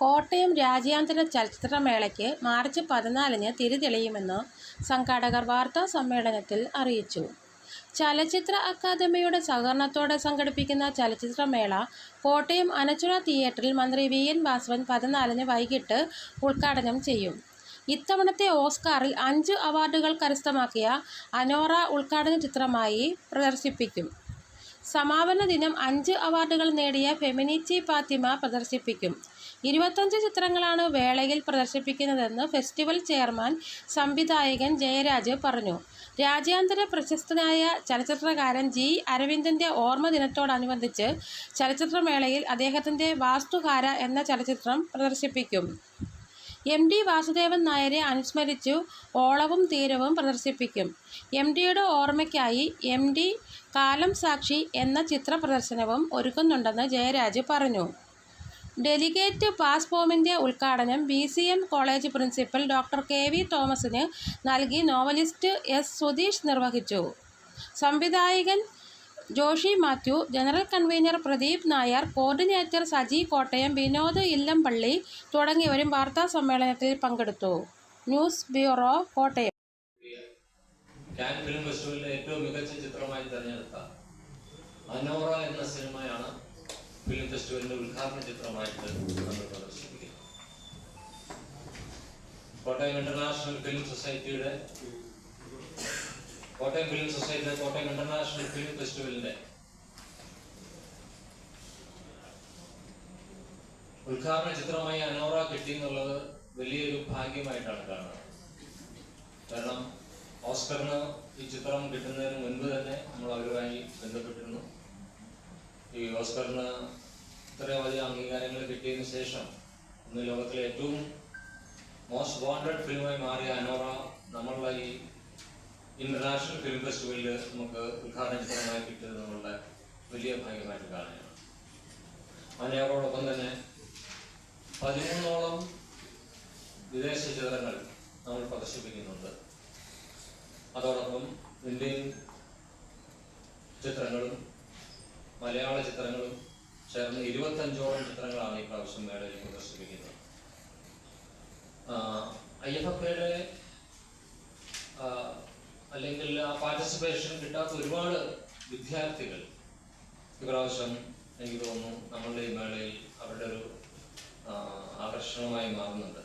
കോട്ടയം രാജ്യാന്തര ചലച്ചിത്രമേളയ്ക്ക് മാർച്ച് 14-ന് തിരി തെളിയുമെന്ന് സംഘാടകർ വാർത്താസമ്മേളനത്തിൽ അറിയിച്ചു. ചലച്ചിത്ര അക്കാദമിയുടെ സഹകരണത്തോടെ സംഘടിപ്പിക്കുന്ന ചലച്ചിത്രമേള കോട്ടയം അനച്ചുറ തിയേറ്ററിൽ മന്ത്രി വി.എൻ. വാസവൻ 14-ന് വൈകിട്ട് ഉദ്ഘാടനം ചെയ്യും. ഇത്തവണത്തെ ഓസ്കാറിൽ 5 അവാർഡുകൾ കരസ്ഥമാക്കിയ അനോറ ഉദ്ഘാടന ചിത്രമായി പ്രദർശിപ്പിക്കും. സമാപന ദിനം 5 അവാർഡുകൾ നേടിയ ഫെമിനിച്ചി ഫാത്തിമ പ്രദർശിപ്പിക്കും. 25 ചിത്രങ്ങളാണ് വേളയിൽ പ്രദർശിപ്പിക്കുന്നതെന്ന് ഫെസ്റ്റിവൽ ചെയർമാൻ സംവിധായകൻ ജയരാജ് പറഞ്ഞു. രാജ്യാന്തര പ്രശസ്തനായ ചലച്ചിത്രകാരൻ ജി. അരവിന്ദൻ്റെ ഓർമ്മ ദിനത്തോടനുബന്ധിച്ച് ചലച്ചിത്രമേളയിൽ അദ്ദേഹത്തിൻ്റെ വാസ്തുഹാര എന്ന ചലച്ചിത്രം പ്രദർശിപ്പിക്കും. എം. ടി. വാസുദേവൻ നായരെ അനുസ്മരിച്ചു ഓളവും തീരവും പ്രദർശിപ്പിക്കും. എം. ടിയുടെ ഓർമ്മയ്ക്കായി എം. ടി. കാലം സാക്ഷി എന്ന ചിത്ര പ്രദർശനവും ഒരുക്കുന്നുണ്ടെന്ന് ജയരാജ് പറഞ്ഞു. ഡെലിഗേറ്റ് പാസ് ഫോമിൻ്റെ ഉദ്ഘാടനം BCM college principal doctor K. V. തോമസിന് നൽകി നോവലിസ്റ്റ് എസ്. സുധീഷ് നിർവഹിച്ചു. സംവിധായകൻ Joshi Mathew, general convener Pradeep Nair, coordinator Saji Kottayam, Vinod Illampally തുടങ്ങിയവരും വാർത്താസമ്മേളനത്തിൽ പങ്കെടുത്തു. News bureau, Kottayam. Cannes film ഫെസ്റ്റിവലിലെ ഏറ്റവും മികച്ച ചിത്രമായി തെരഞ്ഞെടുത്ത അനോറ എന്ന സിനിമയാണ് ഫിലിം ഫെസ്റ്റിവലിന്റെ ഉദ്ഘാടന ചിത്രമായിട്ട് നമ്മൾ പ്രദർശിപ്പിക്കുന്നത്. കോട്ടയം ഇന്റർനാഷണൽ ഫിലിം സൊസൈറ്റിയുടെ കോട്ടയം ഇന്റർനാഷണൽ ഫിലിം ഫെസ്റ്റിവലിന്റെ ഉദ്ഘാടന ചിത്രമായി അനോറ കിട്ടി എന്നുള്ളത് വലിയൊരു ഭാഗ്യമായിട്ടാണ് കാണുന്നത്. കാരണം ഓസ്കറിന് ഈ ചിത്രം കിട്ടുന്നതിന് മുൻപ് തന്നെ നമ്മൾ അവരുമായി ബന്ധപ്പെട്ടിരുന്നു. ഈ ഓസ്കറിന് ഇത്രയും വലിയ അംഗീകാരങ്ങൾ കിട്ടിയതിനു ശേഷം ഇന്ന് ലോകത്തിലെ ഏറ്റവും മോസ്റ്റ് വാണ്ടഡ് ഫിലിമായി മാറിയ അനോറ നമ്മളുടെ ഈ ഇന്റർനാഷണൽ ഫിലിം ഫെസ്റ്റിവലിൽ നമുക്ക് ഉദ്ഘാടന ചിത്രമായി കിട്ടിയത് നമ്മളുടെ വലിയ ഭാഗ്യമായിട്ട് കാണുകയാണ്. അനോറയോടൊപ്പം തന്നെ 13ഓളം വിദേശ ചിത്രങ്ങൾ നമ്മൾ പ്രദർശിപ്പിക്കുന്നുണ്ട്. അതോടൊപ്പം ഇന്ത്യൻ ചിത്രങ്ങളും മലയാള ചിത്രങ്ങളും ചേർന്ന് 25ഓളം ചിത്രങ്ങളാണ് ഈ പ്രാവശ്യം മേളയിൽ പ്രദർശിപ്പിക്കുന്നത്. IFFയുടെ അല്ലെങ്കിൽ ആ പാർട്ടിസിപ്പേഷൻ കിട്ടാത്ത ഒരുപാട് വിദ്യാർത്ഥികൾ ഇപ്രാവശ്യം എനിക്ക് തോന്നുന്നു നമ്മളുടെ ഈ മേളയിൽ അവരുടെ ഒരു ആകർഷണമായി മാറുന്നുണ്ട്.